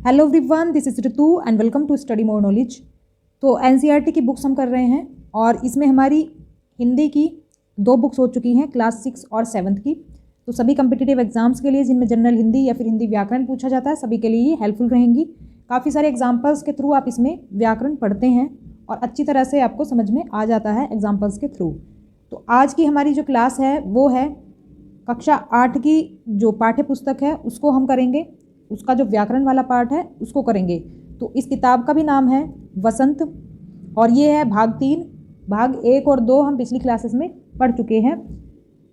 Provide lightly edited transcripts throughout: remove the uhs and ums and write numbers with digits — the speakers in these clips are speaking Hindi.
Hello everyone, this is Ritu and welcome to study more knowledge. तो एनसीईआरटी की बुक्स हम कर रहे हैं और इसमें हमारी हिंदी की 2 बुक्स हो चुकी हैं, क्लास 6 और 7th की। तो सभी कम्पिटिटिव एग्जाम्स के लिए जिनमें जनरल हिंदी या फिर हिंदी व्याकरण पूछा जाता है, सभी के लिए ये हेल्पफुल रहेंगी। काफ़ी सारे एग्जाम्पल्स के थ्रू आप इसमें व्याकरण पढ़ते हैं और अच्छी तरह से आपको समझ में आ जाता है एग्जाम्पल्स के थ्रू। तो आज की हमारी जो क्लास है वो है कक्षा 8 की जो पाठ्य पुस्तक है उसको हम करेंगे, उसका जो व्याकरण वाला पार्ट है उसको करेंगे। तो इस किताब का भी नाम है वसंत और ये है भाग 3। भाग 1 और 2 हम पिछली क्लासेस में पढ़ चुके हैं।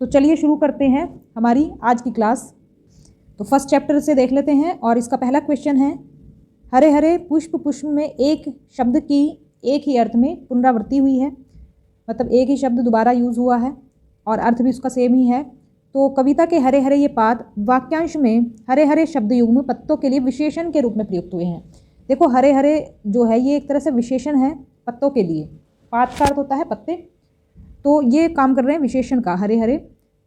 तो चलिए शुरू करते हैं हमारी आज की क्लास। तो फर्स्ट चैप्टर से देख लेते हैं और इसका पहला क्वेश्चन है, हरे हरे पुष्प पुष्प में एक शब्द की एक ही अर्थ में पुनरावृत्ति हुई है, मतलब एक ही शब्द दोबारा यूज़ हुआ है और अर्थ भी उसका सेम ही है। तो कविता के हरे हरे ये पात वाक्यांश में हरे हरे शब्द युग्म पत्तों के लिए विशेषण के रूप में प्रयुक्त हुए हैं। देखो हरे हरे जो है ये एक तरह से विशेषण है पत्तों के लिए, पात का अर्थ होता है पत्ते, तो ये काम कर रहे हैं विशेषण का हरे हरे।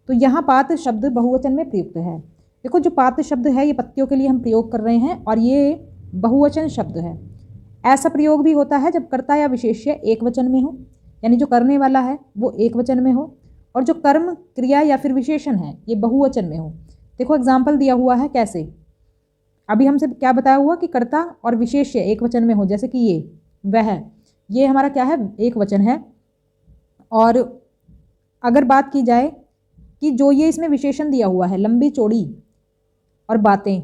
तो यहाँ पात शब्द बहुवचन में प्रयुक्त है। देखो जो पात शब्द है ये पत्तियों के लिए हम प्रयोग कर रहे हैं और ये बहुवचन शब्द है। ऐसा प्रयोग भी होता है जब कर्ता या विशेष्य एक वचन में हो, यानी जो करने वाला है वो एक वचन में हो और जो कर्म क्रिया या फिर विशेषण है ये बहुवचन में हो। देखो एग्जाम्पल दिया हुआ है कैसे, अभी हमसे क्या बताया हुआ कि कर्ता और विशेष्य एक वचन में हो, जैसे कि ये हमारा क्या है, एक वचन है। और अगर बात की जाए कि जो ये इसमें विशेषण दिया हुआ है लंबी चौड़ी और बातें,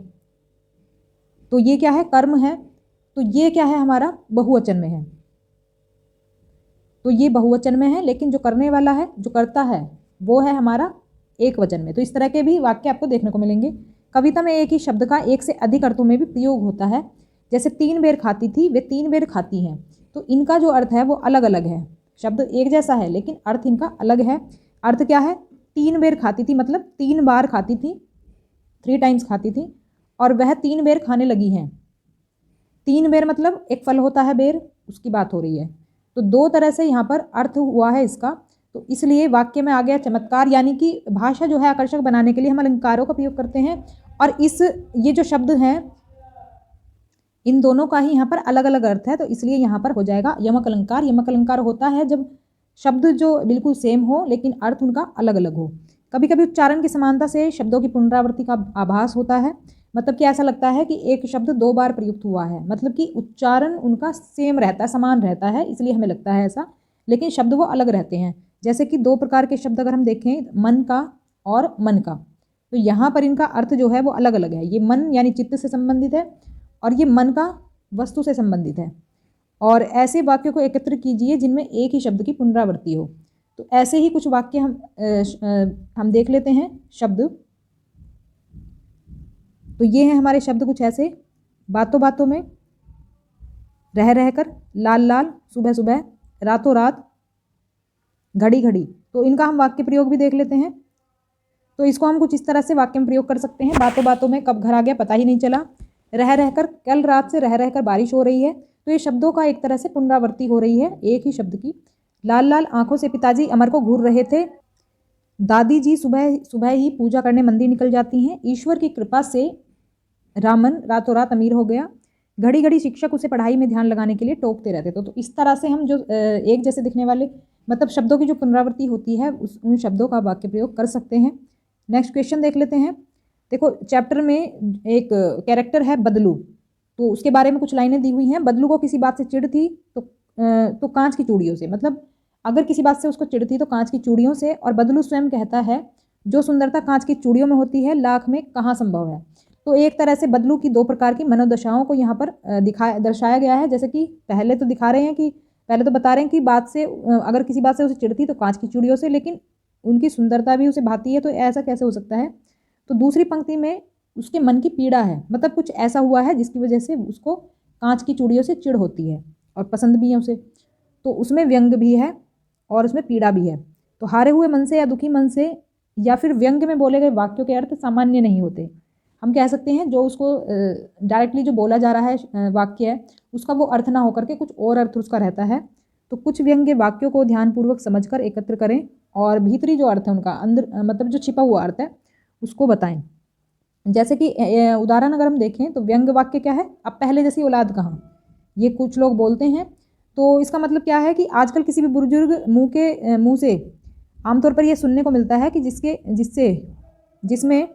तो ये क्या है, कर्म है। तो ये क्या है, हमारा बहुवचन में है। तो ये बहुवचन में है, लेकिन जो करने वाला है जो करता है वो है हमारा एक वचन में। तो इस तरह के भी वाक्य आपको देखने को मिलेंगे। कविता में एक ही शब्द का एक से अधिक अर्थों में भी प्रयोग होता है, जैसे 3 बेर खाती थी वे 3 बेर खाती हैं। तो इनका जो अर्थ है वो अलग अलग है, शब्द एक जैसा है लेकिन अर्थ इनका अलग है। अर्थ क्या है, 3 बेर खाती थी मतलब 3 बार खाती थी, 3 टाइम्स खाती थी, और वह 3 बेर खाने लगी हैं। 3 बेर मतलब एक फल होता है बेर, उसकी बात हो रही है। तो 2 तरह से यहाँ पर अर्थ हुआ है इसका। तो इसलिए वाक्य में आ गया चमत्कार, यानी कि भाषा जो है आकर्षक बनाने के लिए हम अलंकारों का प्रयोग करते हैं। और ये जो शब्द हैं इन दोनों का ही यहाँ पर अलग अलग अर्थ है, तो इसलिए यहाँ पर हो जाएगा यमक अलंकार। यमक अलंकार होता है जब शब्द जो बिल्कुल सेम हो लेकिन अर्थ उनका अलग अलग हो। कभी कभी उच्चारण की समानता से शब्दों की पुनरावृत्ति का आभास होता है, मतलब कि ऐसा लगता है कि एक शब्द 2 बार प्रयुक्त हुआ है, मतलब कि उच्चारण उनका सेम रहता है, समान रहता है, इसलिए हमें लगता है ऐसा, लेकिन शब्द वो अलग रहते हैं। जैसे कि 2 प्रकार के शब्द अगर हम देखें, मन का और मन का, तो यहाँ पर इनका अर्थ जो है वो अलग अलग है। ये मन यानी चित्त से संबंधित है और ये मन का वस्तु से संबंधित है। और ऐसे वाक्यों को एकत्र कीजिए जिनमें एक ही शब्द की पुनरावृत्ति हो। तो ऐसे ही कुछ वाक्य हम देख लेते हैं शब्द। तो ये हैं हमारे शब्द कुछ ऐसे, बातों बातों में, रह रहकर, लाल लाल, सुबह सुबह, रातों रात, घड़ी घड़ी। तो इनका हम वाक्य प्रयोग भी देख लेते हैं। तो इसको हम कुछ इस तरह से वाक्य में प्रयोग कर सकते हैं, बातों बातों में कब घर आ गया पता ही नहीं चला, रह रहकर, कल रात से रह रहकर बारिश हो रही है। तो ये शब्दों का एक तरह से पुनरावृत्ति हो रही है एक ही शब्द की। लाल लाल आंखों से पिताजी अमर को घूर रहे थे, दादी जी सुबह सुबह ही पूजा करने मंदिर निकल जाती हैं, ईश्वर की कृपा से रामन रातों रात अमीर हो गया, घड़ी घड़ी शिक्षक उसे पढ़ाई में ध्यान लगाने के लिए टोकते रहते थे। तो इस तरह से हम जो एक जैसे दिखने वाले, मतलब शब्दों की जो पुनरावृत्ति होती है उन शब्दों का वाक्य प्रयोग कर सकते हैं। नेक्स्ट क्वेश्चन देख लेते हैं। देखो चैप्टर में एक कैरेक्टर है बदलू, तो उसके बारे में कुछ लाइनें दी हुई हैं। बदलू को किसी बात से चिढ़ थी तो कांच की चूड़ियों से, मतलब अगर किसी बात से उसको चिढ़ थी तो कांच की चूड़ियों से। और बदलू स्वयं कहता है, जो सुंदरता कांच की चूड़ियों में होती है लाख में कहाँ संभव है। तो एक तरह से बदलू की 2 प्रकार की मनोदशाओं को यहाँ पर दर्शाया गया है। जैसे कि पहले तो दिखा रहे हैं कि पहले तो बता रहे हैं कि बात से अगर किसी बात से उसे चिढ़ती तो कांच की चूड़ियों से, लेकिन उनकी सुंदरता भी उसे भाती है, तो ऐसा कैसे हो सकता है। तो दूसरी पंक्ति में उसके मन की पीड़ा है, मतलब कुछ ऐसा हुआ है जिसकी वजह से उसको कांच की चूड़ियों से चिढ़ होती है और पसंद भी है उसे। तो उसमें व्यंग भी है और उसमें पीड़ा भी है। तो हारे हुए मन से या दुखी मन से या फिर व्यंग में बोले गए वाक्यों के अर्थ सामान्य नहीं होते। हम कह सकते हैं जो उसको डायरेक्टली जो बोला जा रहा है वाक्य है उसका वो अर्थ ना होकर के कुछ और अर्थ उसका रहता है। तो कुछ व्यंग्य वाक्यों को ध्यानपूर्वक समझकर एकत्र करें और भीतरी जो अर्थ है उनका अंदर, मतलब जो छिपा हुआ अर्थ है उसको बताएं। जैसे कि उदाहरण अगर हम देखें तो व्यंग वाक्य क्या है, अब पहले जैसी औलाद कहाँ, ये कुछ लोग बोलते हैं। तो इसका मतलब क्या है कि आजकल किसी भी बुजुर्ग मुंह से आमतौर पर ये सुनने को मिलता है कि जिसमें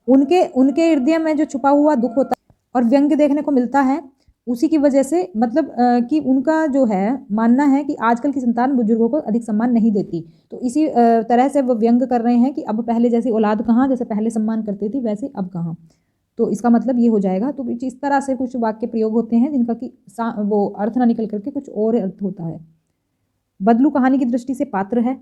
उनके उनके हृदय में जो छुपा हुआ दुख होता है और व्यंग देखने को मिलता है, उसी की वजह से मतलब कि उनका जो है मानना है कि आजकल की संतान बुजुर्गों को अधिक सम्मान नहीं देती। तो इसी तरह से वो व्यंग कर रहे हैं कि अब पहले जैसी औलाद कहाँ, जैसे पहले सम्मान करती थी वैसे अब कहाँ। तो इसका मतलब ये हो जाएगा। तो इस तरह से कुछ वाक्य प्रयोग होते हैं जिनका कि वो अर्थ ना निकल करके कुछ और अर्थ होता है। बदलू कहानी की दृष्टि से पात्र है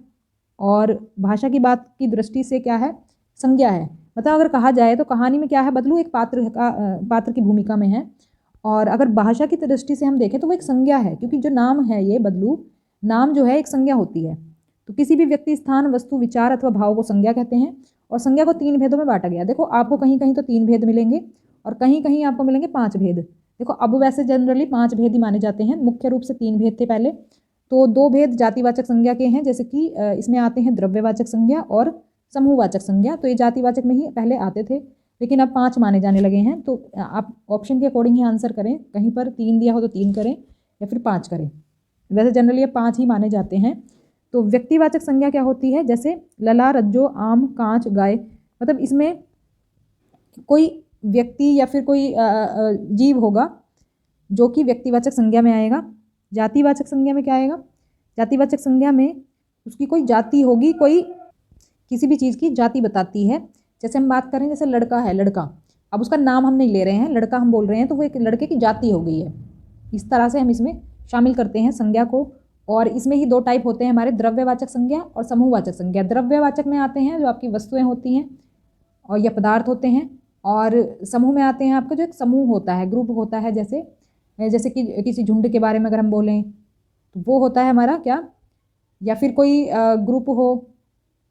और भाषा की बात की दृष्टि से क्या है, संज्ञा है। मतलब अगर कहा जाए तो कहानी में क्या है, बदलू एक पात्र की भूमिका में है, और अगर भाषा की दृष्टि से हम देखें तो वो एक संज्ञा है, क्योंकि जो नाम है ये बदलू नाम जो है एक संज्ञा होती है। तो किसी भी व्यक्ति, स्थान, वस्तु, विचार अथवा भाव को संज्ञा कहते हैं। और संज्ञा को 3 भेदों में बांटा गया। देखो आपको कहीं कहीं तो 3 भेद मिलेंगे और कहीं कहीं आपको मिलेंगे 5 भेद। देखो अब वैसे जनरली 5 भेद ही माने जाते हैं, मुख्य रूप से 3 भेद थे पहले। तो 2 भेद जातिवाचक संज्ञा के हैं, जैसे कि इसमें आते हैं द्रव्यवाचक संज्ञा और समूहवाचक संज्ञा। तो ये जातिवाचक में ही पहले आते थे, लेकिन अब 5 माने जाने लगे हैं। तो आप ऑप्शन के अकॉर्डिंग ही आंसर करें, कहीं पर 3 दिया हो तो 3 करें या फिर 5 करें। वैसे जनरली ये 5 ही माने जाते हैं। तो व्यक्तिवाचक संज्ञा क्या होती है, जैसे लला, रज्जो, आम, कांच, गाय। मतलब इसमें कोई व्यक्ति या फिर कोई जीव होगा जो कि व्यक्तिवाचक संज्ञा में आएगा। जातिवाचक संज्ञा में क्या आएगा, जातिवाचक संज्ञा में उसकी कोई जाति होगी, कोई किसी भी चीज़ की जाति बताती है। जैसे हम बात करें, जैसे लड़का है, लड़का, अब उसका नाम हम नहीं ले रहे हैं, लड़का हम बोल रहे हैं, तो वो एक लड़के की जाति हो गई है। इस तरह से हम इसमें शामिल करते हैं संज्ञा को। और इसमें ही 2 टाइप होते हैं हमारे, द्रव्यवाचक संज्ञा और समूहवाचक संज्ञा। द्रव्यवाचक में आते हैं जो आपकी वस्तुएं होती हैं और या पदार्थ होते हैं, और समूह में आते हैं आपका जो एक समूह होता है, ग्रुप होता है। जैसे कि किसी झुंड के बारे में अगर हम बोलें तो वो होता है हमारा क्या, या फिर कोई ग्रुप हो,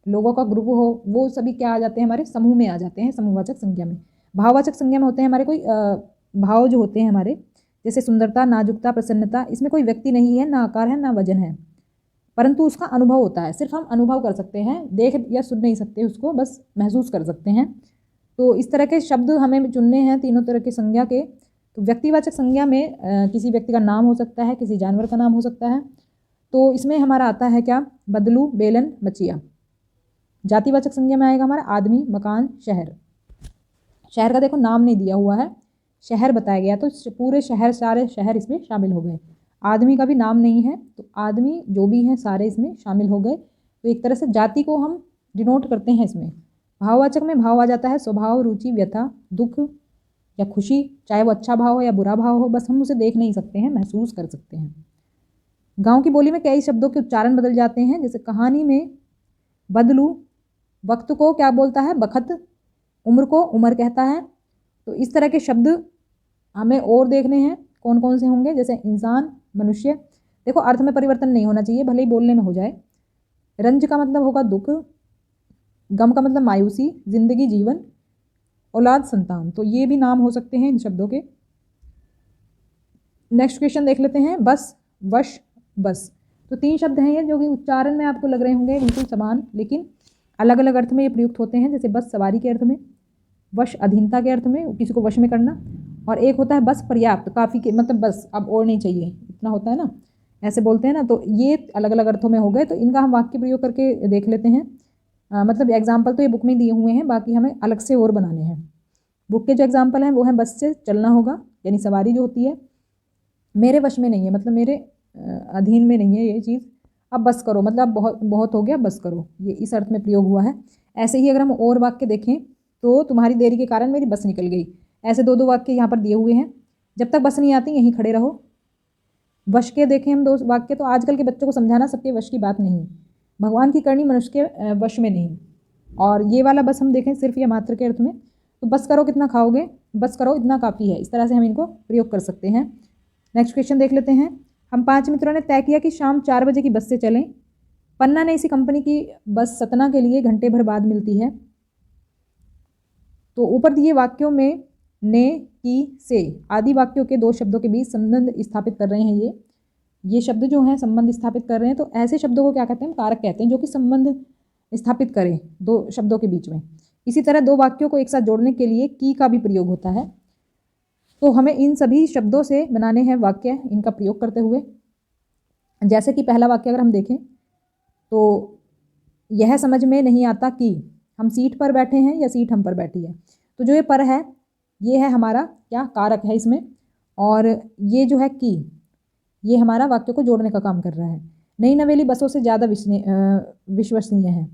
लोगों का ग्रुप हो, वो सभी क्या आ जाते हैं, हमारे समूह में आ जाते हैं समूहवाचक संज्ञा में। भाववाचक संज्ञा में होते हैं हमारे कोई भाव जो होते हैं हमारे, जैसे सुंदरता, नाजुकता, प्रसन्नता। इसमें कोई व्यक्ति नहीं है, ना आकार है, ना वजन है, परंतु उसका अनुभव होता है। सिर्फ हम अनुभव कर सकते हैं, देख या सुन नहीं सकते उसको, बस महसूस कर सकते हैं। तो इस तरह के शब्द हमें चुनने हैं तीनों तरह के संज्ञा के। तो व्यक्तिवाचक संज्ञा में किसी व्यक्ति का नाम हो सकता है, किसी जानवर का नाम हो सकता है। तो इसमें हमारा आता है क्या, बदलू, बेलन, मचिया। जातिवाचक संज्ञा में आएगा हमारा आदमी, मकान, शहर। शहर का देखो नाम नहीं दिया हुआ है, शहर बताया गया, तो पूरे शहर, सारे शहर इसमें शामिल हो गए। आदमी का भी नाम नहीं है, तो आदमी जो भी हैं सारे इसमें शामिल हो गए। तो एक तरह से जाति को हम डिनोट करते हैं इसमें। भाववाचक में भाव आ जाता है स्वभाव, रुचि, व्यथा, दुख या खुशी, चाहे वो अच्छा भाव हो या बुरा भाव हो, बस हम उसे देख नहीं सकते हैं, महसूस कर सकते हैं। गांव की बोली में कई शब्दों के उच्चारण बदल जाते हैं, जैसे कहानी में बदलू वक्त को क्या बोलता है, बखत, उम्र को उमर कहता है। तो इस तरह के शब्द हमें और देखने हैं कौन कौन से होंगे, जैसे इंसान, मनुष्य। देखो अर्थ में परिवर्तन नहीं होना चाहिए, भले ही बोलने में हो जाए। रंज का मतलब होगा दुख, गम का मतलब मायूसी, जिंदगी, जीवन, औलाद, संतान। तो ये भी नाम हो सकते हैं इन शब्दों के। नेक्स्ट क्वेश्चन देख लेते हैं, बस, वश, बस। तो 3 शब्द हैं ये, जो कि उच्चारण में आपको लग रहे होंगे बिल्कुल समान, लेकिन अलग अलग अर्थ में ये प्रयुक्त होते हैं। जैसे बस सवारी के अर्थ में, वश अधीनता के अर्थ में, किसी को वश में करना, और एक होता है बस पर्याप्त, काफ़ी के मतलब बस अब और नहीं चाहिए, इतना होता है ना, ऐसे बोलते हैं ना। तो ये अलग अलग अर्थों में हो गए। तो इनका हम वाक्य प्रयोग करके देख लेते हैं। मतलब एग्जाम्पल तो ये बुक में दिए हुए हैं, बाकी हमें अलग से और बनाने हैं। बुक के जो एग्जाम्पल हैं वो हैं, बस से चलना होगा, यानी सवारी जो होती है, मेरे वश में नहीं है, मतलब मेरे अधीन में नहीं है ये चीज़, अब बस करो, मतलब बहुत बहुत हो गया, बस करो, ये इस अर्थ में प्रयोग हुआ है। ऐसे ही अगर हम और वाक्य देखें तो तुम्हारी देरी के कारण मेरी बस निकल गई, ऐसे 2 वाक्य यहाँ पर दिए हुए हैं। जब तक बस नहीं आती यहीं खड़े रहो। वश के देखें हम 2 वाक्य, तो आजकल के बच्चों को समझाना सबके वश की बात नहीं, भगवान की करनी मनुष्य के वश में नहीं। और ये वाला बस हम देखें सिर्फ या मात्र के अर्थ में, तो बस करो कितना खाओगे, बस करो इतना काफ़ी है, इस तरह से हम इनको प्रयोग कर सकते हैं। नेक्स्ट क्वेश्चन देख लेते हैं। हम 5 मित्रों ने तय किया कि शाम 4 बजे की बस से चलें। पन्ना ने इसी कंपनी की बस सतना के लिए घंटे भर बाद मिलती है। तो ऊपर दिए वाक्यों में ने, की, से आदि वाक्यों के 2 शब्दों के बीच संबंध स्थापित कर रहे हैं। ये शब्द जो हैं संबंध स्थापित कर रहे हैं। तो ऐसे शब्दों को क्या कहते हैं, कारक कहते हैं, जो कि संबंध स्थापित करें 2 शब्दों के बीच में। इसी तरह दो वाक्यों को एक साथ जोड़ने के लिए की का भी प्रयोग होता है। तो हमें इन सभी शब्दों से बनाने हैं वाक्य इनका प्रयोग करते हुए। जैसे कि पहला वाक्य अगर हम देखें तो यह समझ में नहीं आता कि हम सीट पर बैठे हैं या सीट हम पर बैठी है। तो जो ये पर है ये है हमारा क्या कारक है इसमें, और ये जो है कि ये हमारा वाक्य को जोड़ने का काम कर रहा है। नई नवेली बसों से ज़्यादा विश्वसनीय है,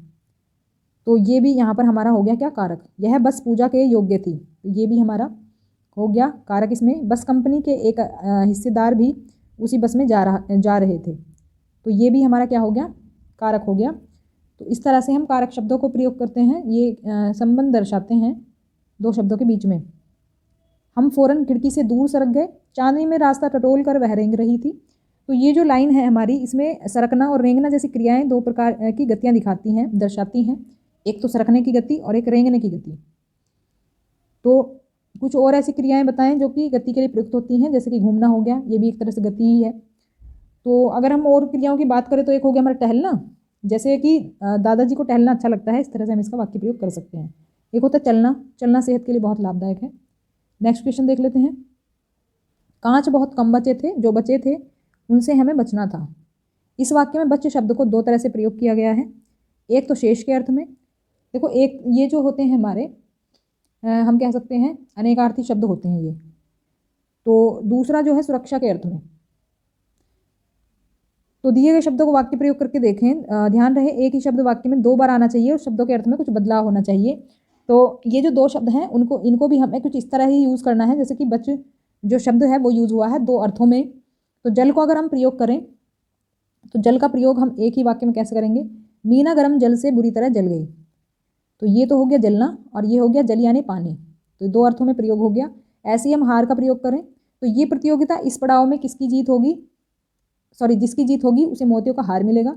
तो ये भी यहाँ पर हमारा हो गया क्या कारक। यह बस पूजा के योग्य थी, तो ये भी हमारा हो गया कारक इसमें। बस कंपनी के एक हिस्सेदार भी उसी बस में जा रहे थे, तो ये भी हमारा क्या हो गया कारक हो गया। तो इस तरह से हम कारक शब्दों को प्रयोग करते हैं, ये संबंध दर्शाते हैं दो शब्दों के बीच में। हम फौरन खिड़की से दूर सरक गए, चांदनी में रास्ता टटोल कर वह रेंग रही थी। तो ये जो लाइन है हमारी, इसमें सरकना और रेंगना जैसी क्रियाएं दो प्रकार की गतियां दिखाती हैं, दर्शाती हैं। एक तो सरकने की गति और एक रेंगने की गति। तो कुछ और ऐसी क्रियाएं बताएं जो कि गति के लिए प्रयुक्त होती हैं, जैसे कि घूमना हो गया, ये भी एक तरह से गति ही है। तो अगर हम और क्रियाओं की बात करें तो एक हो गया हमारा टहलना, जैसे कि दादाजी को टहलना अच्छा लगता है, इस तरह से हम इसका वाक्य प्रयोग कर सकते हैं। एक होता है चलना, चलना सेहत के लिए बहुत लाभदायक है। नेक्स्ट क्वेश्चन देख लेते हैं। कांच बहुत कम बचे थे, जो बचे थे उनसे हमें बचना था। इस वाक्य में बच्चे शब्द को दो तरह से प्रयोग किया गया है। एक तो शेष के अर्थ में, देखो एक ये जो होते हैं हमारे हम कह सकते हैं अनेकार्थी शब्द होते हैं ये। तो दूसरा जो है सुरक्षा के अर्थ में। तो दिए गए शब्दों को वाक्य प्रयोग करके देखें। ध्यान रहे एक ही शब्द वाक्य में दो बार आना चाहिए और शब्दों के अर्थ में कुछ बदलाव होना चाहिए। तो ये जो दो शब्द हैं इनको भी हमें कुछ इस तरह ही यूज़ करना है, जैसे कि बच जो शब्द है वो यूज़ हुआ है दो अर्थों में। तो जल को अगर हम प्रयोग करें तो जल का प्रयोग हम एक ही वाक्य में कैसे करेंगे, मीना गर्म जल से बुरी तरह जल गई। तो ये तो हो गया जलना और ये हो गया जल यानी पानी, तो दो अर्थों में प्रयोग हो गया। ऐसे ही हम हार का प्रयोग करें तो ये प्रतियोगिता इस पड़ाव में किसकी जीत होगी, जिसकी जीत होगी उसे मोतियों का हार मिलेगा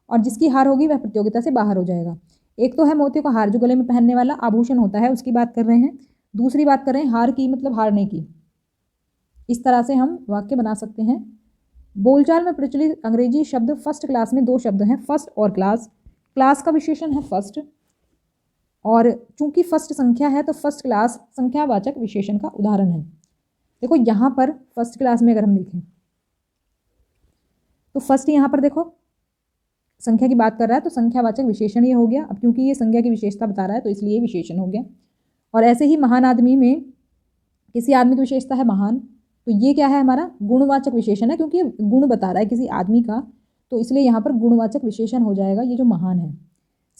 और जिसकी हार होगी वह प्रतियोगिता से बाहर हो जाएगा। एक तो है मोतियों का हार जो गले में पहनने वाला आभूषण होता है, उसकी बात कर रहे हैं। दूसरी बात कर रहे हैं हार की, मतलब हारने की। इस तरह से हम वाक्य बना सकते हैं। बोलचाल में प्रचलित अंग्रेजी शब्द फर्स्ट क्लास में दो शब्द हैं, फर्स्ट और क्लास। क्लास का विशेषण है फर्स्ट, और चूंकि फर्स्ट संख्या है तो फर्स्ट क्लास संख्यावाचक विशेषण का उदाहरण है। देखो यहाँ पर फर्स्ट क्लास में अगर हम देखें तो फर्स्ट यहाँ पर देखो संख्या की बात कर रहा है, तो संख्यावाचक विशेषण ये हो गया। अब क्योंकि ये संख्या की विशेषता बता रहा है तो इसलिए विशेषण हो गया। और ऐसे ही महान आदमी में किसी आदमी की विशेषता है महान, तो ये क्या है हमारा गुणवाचक विशेषण है, क्योंकि गुण बता रहा है किसी आदमी का, तो इसलिए यहाँ पर गुणवाचक विशेषण हो जाएगा ये जो महान है।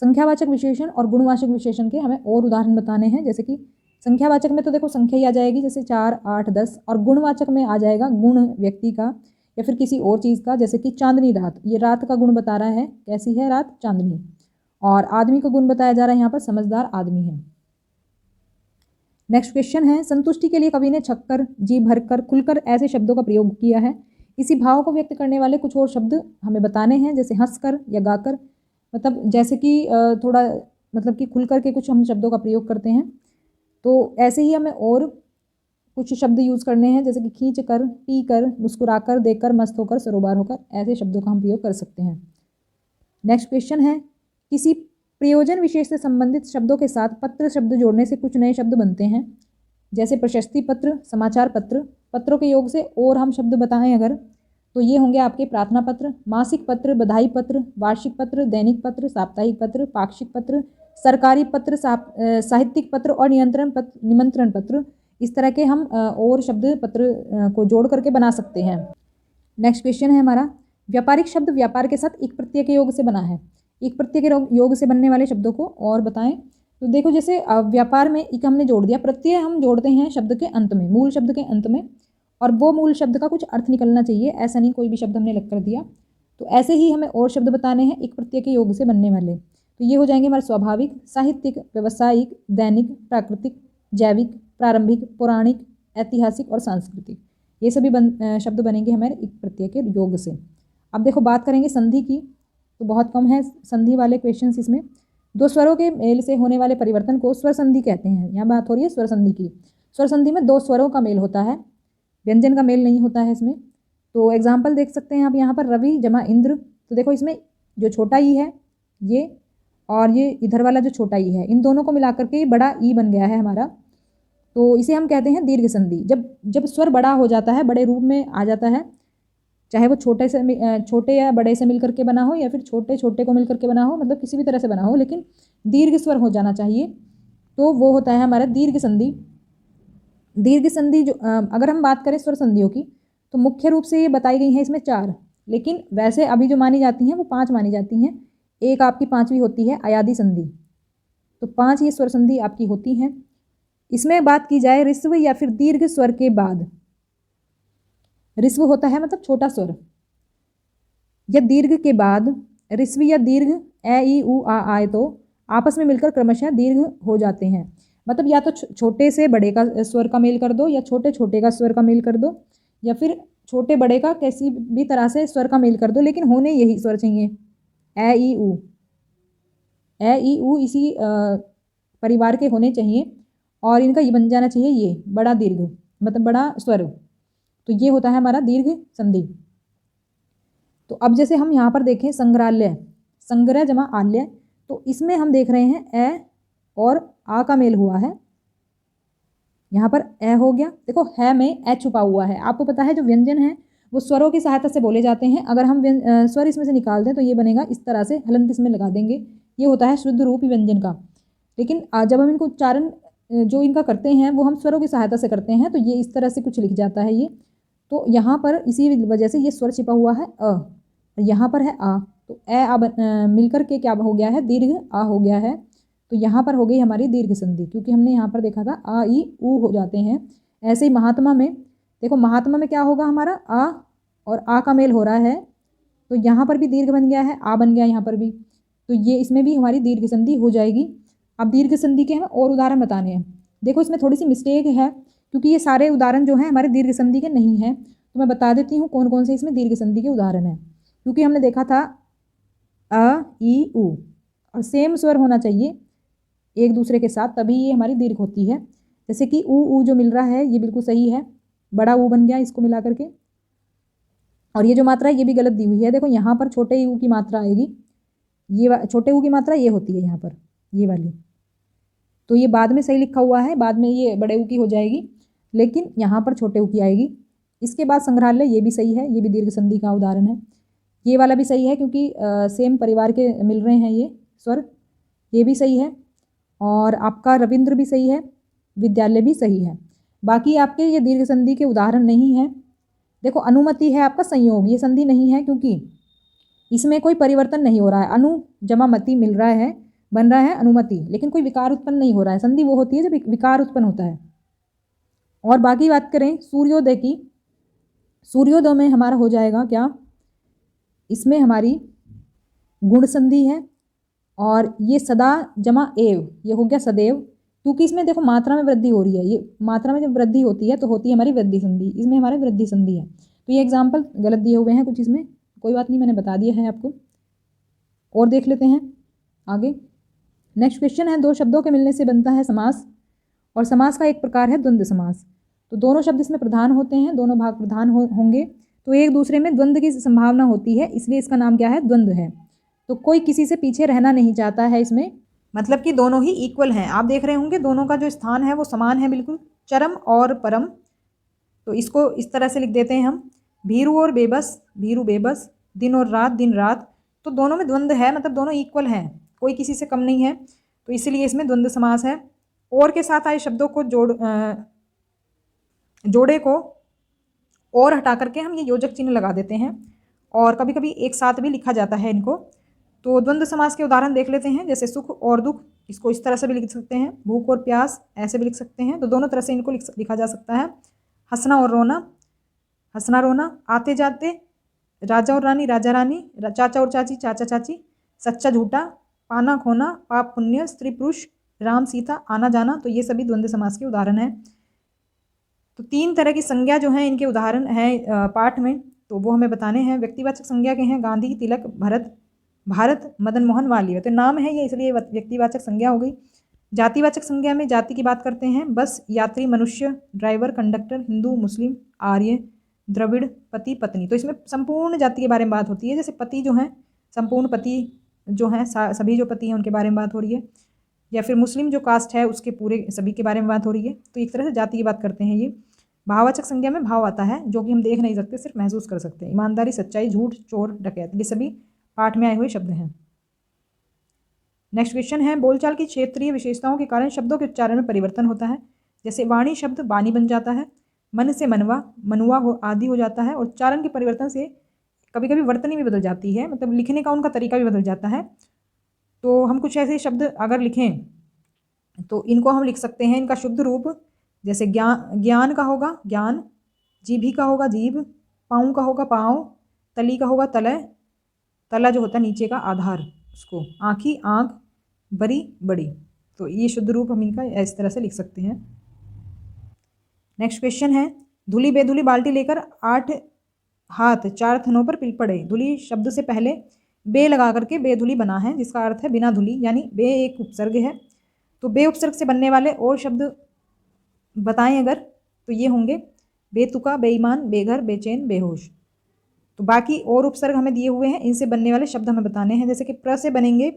संख्यावाचक विशेषण और गुणवाचक विशेषण के हमें और उदाहरण बताने हैं, जैसे कि संख्यावाचक में तो देखो संख्या ही आ जाएगी, जैसे 4, 8, 10, और गुणवाचक में आ जाएगा गुण व्यक्ति का या फिर किसी और चीज़ का, जैसे कि चांदनी रात, ये रात का गुण बता रहा है, कैसी है रात, चांदनी। और आदमी का गुण बताया जा रहा है यहाँ पर समझदार आदमी है। नेक्स्ट क्वेश्चन है, संतुष्टि के लिए कवि ने छक्कर, जी भरकर, खुलकर ऐसे शब्दों का प्रयोग किया है। इसी भाव को व्यक्त करने वाले कुछ और शब्द हमें बताने हैं, जैसे हंसकर या गाकर, मतलब जैसे कि थोड़ा मतलब कि खुलकर के कुछ हम शब्दों का प्रयोग करते हैं। तो ऐसे ही हमें और कुछ शब्द यूज़ करने हैं, जैसे कि खींच कर, पी कर, मुस्कुराकर, देखकर, मस्त होकर, सरोबार होकर, ऐसे शब्दों का हम प्रयोग कर सकते हैं। नेक्स्ट क्वेश्चन है, किसी प्रयोजन विशेष से संबंधित शब्दों के साथ पत्र शब्द जोड़ने से कुछ नए शब्द बनते हैं, जैसे प्रशस्ति पत्र, समाचार पत्र। पत्रों के योग से और हम शब्द बताएं अगर, तो ये होंगे आपके प्रार्थना पत्र, मासिक पत्र, बधाई पत्र, वार्षिक पत्र, दैनिक पत्र, साप्ताहिक पत्र, पाक्षिक पत्र, सरकारी पत्र, साहित्यिक पत्र और निमंत्रण पत्र। इस तरह के हम और शब्द पत्र को जोड़ करके बना सकते हैं। नेक्स्ट क्वेश्चन है हमारा, व्यापारिक शब्द व्यापार के साथ एक प्रत्यय के योग से बना है। एक प्रत्यय के योग से बनने वाले शब्दों को और बताएं। तो देखो जैसे व्यापार में एक हमने जोड़ दिया, प्रत्यय हम जोड़ते हैं शब्द के अंत में, मूल शब्द के अंत में, और वो मूल शब्द का कुछ अर्थ निकलना चाहिए, ऐसा नहीं कोई भी शब्द हमने लग कर दिया। तो ऐसे ही हमें और शब्द बताने हैं एक प्रत्यय के योग से बनने वाले। तो ये हो जाएंगे हमारे स्वाभाविक, साहित्यिक, व्यावसायिक, दैनिक, प्राकृतिक, जैविक, प्रारंभिक, पौराणिक, ऐतिहासिक और सांस्कृतिक। ये सभी शब्द बनेंगे हमारे एक प्रत्यय के योग से। अब देखो बात करेंगे संधि की, तो बहुत कम है संधि वाले क्वेश्चंस इसमें। दो स्वरों के मेल से होने वाले परिवर्तन को स्वर संधि कहते हैं। यहाँ बात हो रही है स्वर संधि की। स्वर संधि में दो स्वरों का मेल होता है, व्यंजन का मेल नहीं होता है इसमें। तो एग्जाम्पल देख सकते हैं आप यहाँ पर, रवि जमा इंद्र। तो देखो इसमें जो छोटा ई है ये, और ये इधर वाला जो छोटा ई है, इन दोनों को मिला करके बड़ा ई बन गया है हमारा। तो इसे हम कहते हैं दीर्घ संधि। जब जब स्वर बड़ा हो जाता है, बड़े रूप में आ जाता है, चाहे वो छोटे या बड़े से मिलकर के बना हो या फिर छोटे छोटे को मिलकर के बना हो, मतलब किसी भी तरह से बना हो, लेकिन दीर्घ स्वर हो जाना चाहिए, तो वो होता है हमारा दीर्घ संधि। दीर्घ संधि जो अगर हम बात करें स्वर संधियों की, तो मुख्य रूप से ये बताई गई हैं इसमें 4, लेकिन वैसे अभी जो मानी जाती हैं वो 5 मानी जाती हैं। एक आपकी 5वीं होती है अयादि संधि। तो 5 ये स्वर संधि आपकी होती हैं। इसमें बात की जाए ऋस्व या फिर दीर्घ स्वर के बाद, ऋस्व होता है मतलब छोटा स्वर, या दीर्घ के बाद ऋस्व या दीर्घ ए ई उ आ आए तो आपस में मिलकर क्रमशः दीर्घ हो जाते हैं। मतलब या तो छोटे से बड़े का स्वर का मेल कर दो, या छोटे छोटे का स्वर का मेल कर दो, या फिर छोटे बड़े का किसी भी तरह से स्वर का मेल कर दो, लेकिन होने यही स्वर चाहिए, ए ई उ। ए ई उ इसी परिवार के होने चाहिए और इनका ये बन जाना चाहिए ये बड़ा दीर्घ, मतलब बड़ा स्वर। तो ये होता है हमारा दीर्घ संधि। तो अब जैसे हम यहाँ पर देखें संग्रहालय, संग्रह जमा आल्य, तो इसमें हम देख रहे हैं ए और आ का मेल हुआ है। यहाँ पर ए हो गया, देखो है में ए छुपा हुआ है। आपको पता है जो व्यंजन है वो स्वरों की सहायता से बोले जाते हैं। अगर हम स्वर इसमें से निकाल दें तो ये बनेगा इस तरह से, हलंत इसमें लगा देंगे, ये होता है शुद्ध रूप व्यंजन का। लेकिन जब हम इनको उच्चारण जो इनका करते हैं वो हम स्वरों की सहायता से करते हैं, तो ये इस तरह से कुछ लिख जाता है ये। तो यहाँ पर इसी वजह से ये स्वर छिपा हुआ है अ, यहाँ पर है आ, तो ए आ मिलकर के क्या हो गया है, दीर्घ आ हो गया है। तो यहाँ पर हो गई हमारी दीर्घ संधि, क्योंकि हमने यहाँ पर देखा था आ ई उ हो जाते हैं। ऐसे ही महात्मा में देखो, महात्मा में क्या होगा हमारा आ और आ का मेल हो रहा है, तो यहाँ पर भी दीर्घ बन गया है, आ बन गया यहाँ पर भी, तो ये इसमें भी हमारी दीर्घ संधि हो जाएगी। अब दीर्घ संधि के हमें और उदाहरण बताने हैं। देखो इसमें थोड़ी सी मिस्टेक है, क्योंकि ये सारे उदाहरण जो हैं हमारे दीर्घ संधि के नहीं हैं, तो मैं बता देती हूँ कौन कौन से इसमें दीर्घ संधि के उदाहरण हैं। क्योंकि हमने देखा था अ ई उ, और सेम स्वर होना चाहिए एक दूसरे के साथ, तभी ये हमारी दीर्घ होती है। जैसे कि ऊ जो मिल रहा है ये बिल्कुल सही है, बड़ा ऊ बन गया इसको मिला करके। और ये जो मात्रा है ये भी गलत दी हुई है, देखो यहाँ पर छोटे ऊ की मात्रा आएगी, ये छोटे ऊ की मात्रा ये होती है यहाँ पर, ये वाली, तो ये बाद में सही लिखा हुआ है, बाद में ये बड़े ऊ की हो जाएगी, लेकिन यहाँ पर छोटे ऊ की आएगी। इसके बाद संग्रहालय, ये भी सही है, ये भी दीर्घ संधि का उदाहरण है। ये वाला भी सही है क्योंकि सेम परिवार के मिल रहे हैं ये स्वर, ये भी सही है। और आपका रविंद्र भी सही है, विद्यालय भी सही है। बाकी आपके ये दीर्घ संधि के उदाहरण नहीं है। देखो अनुमति है आपका संयोग, ये संधि नहीं है क्योंकि इसमें कोई परिवर्तन नहीं हो रहा है, अनु जमा मति मिल रहा है, बन रहा है अनुमति, लेकिन कोई विकार उत्पन्न नहीं हो रहा है। संधि वो होती है जब विकार उत्पन्न होता है। और बाकी बात करें सूर्योदय की, सूर्योदय में हमारा हो जाएगा क्या, इसमें हमारी गुण संधि है, और ये सदा जमा एव, ये हो गया सदैव, क्योंकि इसमें देखो मात्रा में वृद्धि हो रही है, ये मात्रा में जब वृद्धि होती है तो होती है हमारी वृद्धि संधि, इसमें हमारी वृद्धि संधि है। तो ये एग्जाम्पल गलत दिए हुए हैं कुछ इसमें, कोई बात नहीं, मैंने बता दिया है आपको। और देख लेते हैं आगे। नेक्स्ट क्वेश्चन है, दो शब्दों के मिलने से बनता है समास, और समास का एक प्रकार है द्वंद्व समास। तो दोनों शब्द इसमें प्रधान होते हैं, दोनों भाग प्रधान होंगे, तो एक दूसरे में द्वंद्व की संभावना होती है, इसलिए इसका नाम क्या है, द्वंद्व है। तो कोई किसी से पीछे रहना नहीं चाहता है इसमें, मतलब कि दोनों ही इक्वल हैं। आप देख रहे होंगे दोनों का जो स्थान है वो समान है बिल्कुल, चरम और परम। तो इसको इस तरह से लिख देते हैं हम, भीरू और बेबस, भीरू बेबस, दिन और रात, दिन रात। तो दोनों में द्वंद्व है, मतलब दोनों इक्वल हैं, कोई किसी से कम नहीं है, तो इसलिए इसमें द्वंद्व समास है। और के साथ आए शब्दों को जोड़े को और हटा करके हम ये योजक चिन्ह लगा देते हैं, और कभी कभी एक साथ भी लिखा जाता है इनको। तो द्वंद्व समास के उदाहरण देख लेते हैं, जैसे सुख और दुख, इसको इस तरह से भी लिख सकते हैं, भूख और प्यास ऐसे भी लिख सकते हैं, तो दोनों तरह से इनको लिखा जा सकता है। हंसना और रोना, हंसना रोना, आते जाते, राजा और रानी, राजा रानी, चाचा और चाची, चाचा चाची, सच्चा झूठा, पाना खोना, पाप पुण्य, स्त्री पुरुष, राम सीता, आना जाना, तो ये सभी द्वंद्व समास के उदाहरण हैं। तो 3 तरह की संज्ञा जो हैं इनके उदाहरण हैं पाठ में, तो वो हमें बताने हैं। व्यक्तिवाचक संज्ञा के हैं गांधी, तिलक, भरत, भारत, मदन मोहन, वाली, तो नाम है ये इसलिए व्यक्तिवाचक संज्ञा हो गई। जातिवाचक संज्ञा में जाति की बात करते हैं, बस, यात्री, मनुष्य, ड्राइवर, कंडक्टर, हिंदू, मुस्लिम, आर्य, द्रविड़, पति, पत्नी, तो इसमें संपूर्ण जाति के बारे में बात होती है। जैसे पति जो है संपूर्ण पति जो हैं सभी जो पति हैं उनके बारे में बात हो रही है, या फिर मुस्लिम जो कास्ट है उसके पूरे सभी के बारे में बात हो रही है। तो एक तरह से जाति की बात करते हैं ये। भाववाचक संज्ञा में भाव आता है जो कि हम देख नहीं सकते, सिर्फ महसूस कर सकते हैं। ईमानदारी, सच्चाई, झूठ, चोर, डकैत, ये सभी पाठ में आए हुए शब्द हैं। नेक्स्ट क्वेश्चन है, बोलचाल की क्षेत्रीय विशेषताओं के कारण शब्दों के उच्चारण में परिवर्तन होता है। जैसे वाणी शब्द वाणी बन जाता है, मन से मनवा, मनुआ आदि हो जाता है। और उच्चारण के परिवर्तन से कभी कभी वर्तनी भी बदल जाती है, मतलब लिखने का उनका तरीका भी बदल जाता है। तो हम कुछ ऐसे शब्द अगर लिखें तो इनको हम लिख सकते हैं इनका शुद्ध रूप। जैसे ज्ञान का होगा ज्ञान, जीभी का होगा जीभ, पाँव का होगा पाँव, तली का होगा तलय, तला जो होता है नीचे का आधार उसको, आँखी आँख, बड़ी बड़ी। तो ये शुद्ध रूप हम इनका इस तरह से लिख सकते हैं। नेक्स्ट क्वेश्चन है, धुली बेधुली बाल्टी लेकर 8 हाथ 4 थनों पर पिल पड़े। धुली शब्द से पहले बे लगा करके बेधुली बना है, जिसका अर्थ है बिना धुली, यानी बे एक उपसर्ग है। तो बे उपसर्ग से बनने वाले और शब्द बताएं अगर, तो ये होंगे बेतुका, बेईमान, बेघर, बेचैन, बेहोश। तो बाकी और उपसर्ग हमें दिए हुए हैं, इनसे बनने वाले शब्द हमें बताने हैं। जैसे कि प्र से बनेंगे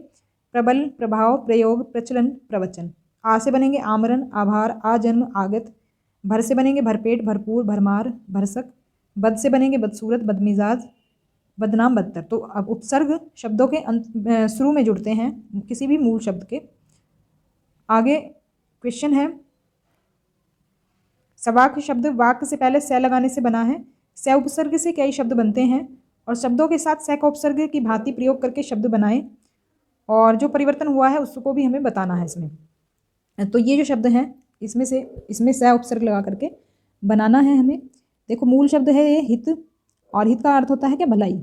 प्रबल, प्रभाव, प्रयोग, प्रचलन, प्रवचन। आ से बनेंगे आमरण, आभार, आजन्म, आगत। भर से बनेंगे भरपेट, भरपूर, भरमार, भरसक। बद से बनेंगे बदसूरत, बदमिजाज, बदनाम, बदतर। तो अब उपसर्ग शब्दों के शुरू में जुड़ते हैं किसी भी मूल शब्द के। आगे क्वेश्चन है, सवाक्य शब्द वाक्य से पहले स लगाने से बना है। स उपसर्ग से कई शब्द बनते हैं और शब्दों के साथ स का उपसर्ग की भांति प्रयोग करके शब्द बनाएं, और जो परिवर्तन हुआ है उसको भी हमें बताना है इसमें। तो ये जो शब्द हैं इसमें स उपसर्ग लगा करके बनाना है हमें। देखो मूल शब्द है ये हित, और हित का अर्थ होता है क्या, भलाई।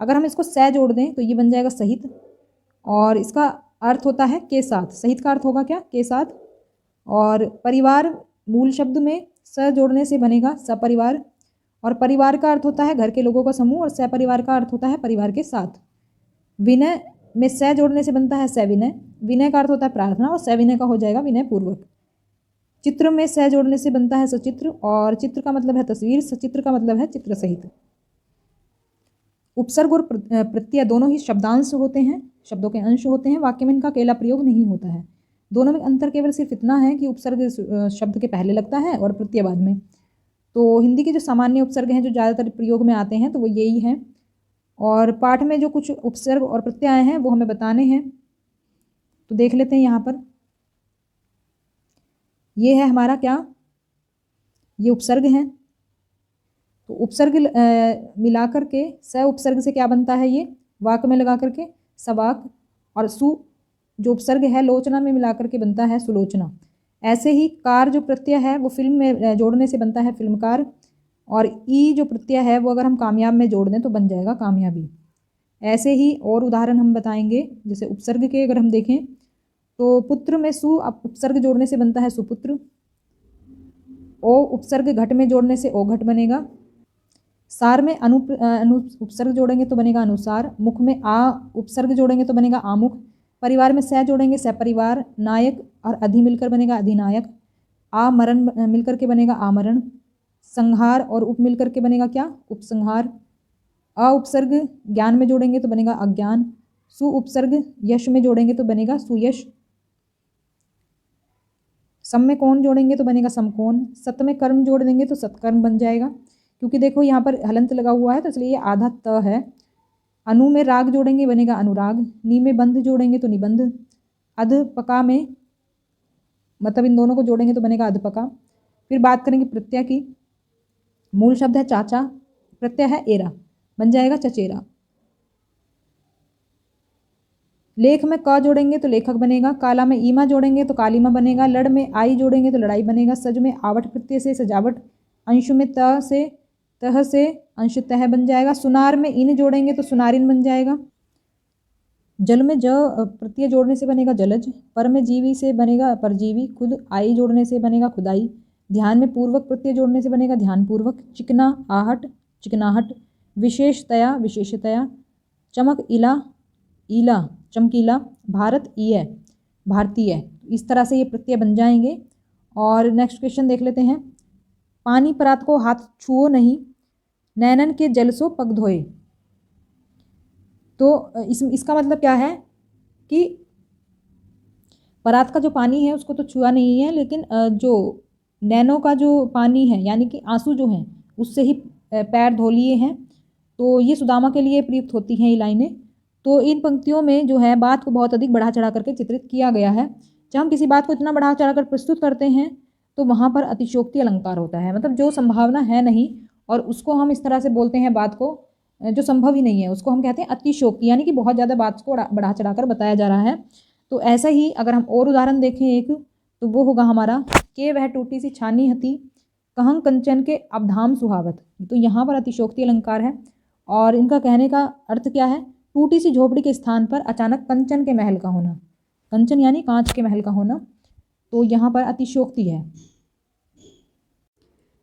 अगर हम इसको स जोड़ दें तो ये बन जाएगा सहित, और इसका अर्थ होता है के साथ। सहित का अर्थ होगा क्या, के साथ। और परिवार मूल शब्द में स जोड़ने से बनेगा सपरिवार, और परिवार का अर्थ होता है घर के लोगों का समूह, और सपरिवार का अर्थ होता है परिवार के साथ। विनय में स जोड़ने से बनता है सविनय, विनय का अर्थ होता है प्रार्थना, और सविनय का हो जाएगा विनय पूर्वक। चित्र में स जोड़ने से बनता है सचित्र, और चित्र का मतलब है तस्वीर, सचित्र का मतलब है चित्र सहित। उपसर्ग और प्रत्यय दोनों ही शब्दांश होते हैं, शब्दों के अंश होते हैं। वाक्य में इनका अकेला प्रयोग नहीं होता है। दोनों में अंतर केवल सिर्फ इतना है कि उपसर्ग शब्द के पहले लगता है और प्रत्यय बाद में। तो हिंदी के जो सामान्य उपसर्ग हैं जो ज़्यादातर प्रयोग में आते हैं तो वो यही हैं, और पाठ में जो कुछ उपसर्ग और प्रत्यय हैं वो हमें बताने हैं। तो देख लेते हैं यहाँ पर, ये है हमारा क्या, ये उपसर्ग हैं। तो उपसर्ग मिला करके स उपसर्ग से क्या बनता है, ये वाक में लगा करके सवाक, और सु जो उपसर्ग है लोचना में मिला करके बनता है सुलोचना। ऐसे ही कार जो प्रत्यय है वो फिल्म में जोड़ने से बनता है फिल्मकार, और ई जो प्रत्यय है वो अगर हम कामयाब में जोड़ दें तो बन जाएगा कामयाबी। ऐसे ही और उदाहरण हम बताएंगे। जैसे उपसर्ग के अगर हम देखें तो पुत्र में सु उपसर्ग जोड़ने से बनता है सुपुत्र, ओ उपसर्ग घट में जोड़ने से ओ घट बनेगा, सार में अनु उपसर्ग जोड़ेंगे तो बनेगा अनुसार, मुख में आ उपसर्ग जोड़ेंगे तो बनेगा आमुख, परिवार में स जोड़ेंगे सपरिवार, नायक और अधि मिलकर बनेगा अधिनायक, आमरण मिलकर के बनेगा आमरण, संहार और उप मिलकर के बनेगा क्या, उपसंहार, अ उपसर्ग ज्ञान में जोड़ेंगे तो बनेगा अज्ञान, सु उपसर्ग यश में जोड़ेंगे तो बनेगा सुयश, सम में कौन जोड़ेंगे तो बनेगा समकोण, सत में कर्म जोड़ देंगे तो सत्कर्म बन जाएगा। क्योंकि देखो यहाँ पर हलंत लगा हुआ है तो इसलिए आधा त है। अनु में राग जोड़ेंगे बनेगा अनुराग, नी में बंध जोड़ेंगे तो निबंध, अधपका में मतलब इन दोनों को जोड़ेंगे तो बनेगा अधपका। फिर बात करेंगे प्रत्यय की। मूल शब्द है चाचा, प्रत्यय है एरा, बन जाएगा चचेरा। लेख में क जोड़ेंगे तो लेखक बनेगा, काला में ईमा जोड़ेंगे तो कालीमा बनेगा, लड़ में आई जोड़ेंगे तो लड़ाई बनेगा, सज में आवट प्रत्यय से सजावट, अंशु में तह से अंश तह बन जाएगा, सुनार में इन जोड़ेंगे तो सुनारिन बन जाएगा, जल में ज प्रत्यय जोड़ने से बनेगा जलज, पर में जीवी से बनेगा परजीवी, खुद आई जोड़ने से बनेगा खुदाई, ध्यान में पूर्वक प्रत्यय जोड़ने से बनेगा ध्यानपूर्वक, चिकना आहट चिकनाहट, विशेषतया विशेषतया, चमक इला ईला चमकीला, भारत ईय भारतीय। इस तरह से ये प्रत्यय बन जाएंगे। और नेक्स्ट क्वेश्चन देख लेते हैं। पानी परात को हाथ छुओ नहीं, नैनन के जल सो पग धोए। तो इसका मतलब क्या है कि परात का जो पानी है उसको तो छुआ नहीं है, लेकिन जो नैनो का जो पानी है यानी कि आंसू जो हैं उससे ही पैर धो लिए हैं। तो ये सुदामा के लिए प्रयुक्त होती हैं ये लाइनें। तो इन पंक्तियों में जो है बात को बहुत अधिक बढ़ा चढ़ा करके चित्रित किया गया है। जब हम किसी बात को इतना बढ़ा चढ़ा कर प्रस्तुत करते हैं तो वहाँ पर अतिशयोक्ति अलंकार होता है, मतलब जो संभावना है नहीं और उसको हम इस तरह से बोलते हैं बात को जो संभव ही नहीं है, उसको हम कहते हैं अतिशयोक्ति, यानी कि बहुत ज़्यादा बात को बढ़ा चढ़ा कर बताया जा रहा है। तो ऐसा ही अगर हम और उदाहरण देखें एक, तो वो होगा हमारा के वह टूटी सी छानी हती कहं कंचन के अबधाम सुहावत। तो यहाँ पर अतिशयोक्ति अलंकार है और इनका कहने का अर्थ क्या है, टूटी सी झोपड़ी के स्थान पर अचानक कंचन के महल का होना, कंचन यानी कांच के महल का होना, तो यहाँ पर अतिशयोक्ति है।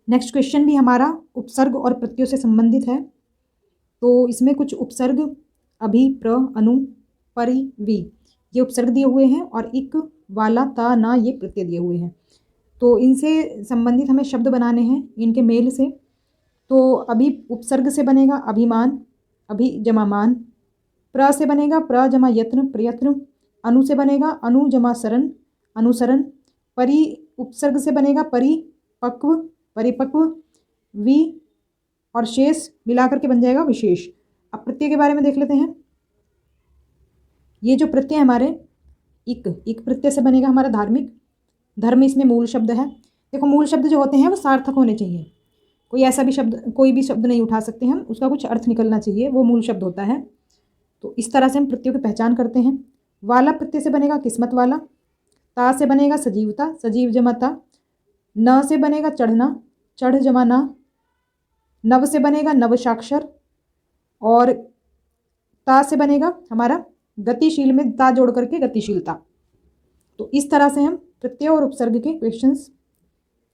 नेक्स्ट क्वेश्चन भी हमारा उपसर्ग और प्रत्ययों से संबंधित है। तो इसमें कुछ उपसर्ग अभि, प्र, अनु, परि, वि ये उपसर्ग दिए हुए हैं और इक, वाला, ता, ना ये प्रत्यय दिए हुए हैं। तो इनसे संबंधित हमें शब्द बनाने हैं इनके मेल से। तो अभी उपसर्ग से बनेगा अभिमान, अभि जमा मान। प्र से बनेगा प्र जमा यत्न, प्रयत्न। अनु से बनेगा अनु जमा सरन, अनुसरण। परि उपसर्ग से बनेगा परिपक्व, परिपक्व। वि और शेष मिलाकर के बन जाएगा विशेष। अब प्रत्यय के बारे में देख लेते हैं। ये जो प्रत्यय हमारे इक प्रत्यय से बनेगा हमारा धार्मिक, धर्म इसमें मूल शब्द है। देखो मूल शब्द जो होते हैं वो सार्थक होने चाहिए, कोई ऐसा भी शब्द कोई भी शब्द नहीं उठा सकते हम, उसका कुछ अर्थ निकलना चाहिए, वो मूल शब्द होता है। तो इस तरह से हम प्रत्ययों की पहचान करते हैं। वाला प्रत्यय से बनेगा किस्मत वाला। ता से बनेगा सजीवता, सजीव जमा ता। न से बनेगा चढ़ना, चढ़ जमा ना। नव से बनेगा नव साक्षर और ता से बनेगा हमारा गतिशील में ता जोड़ करके गतिशीलता। तो इस तरह से हम प्रत्यय और उपसर्ग के क्वेश्चंस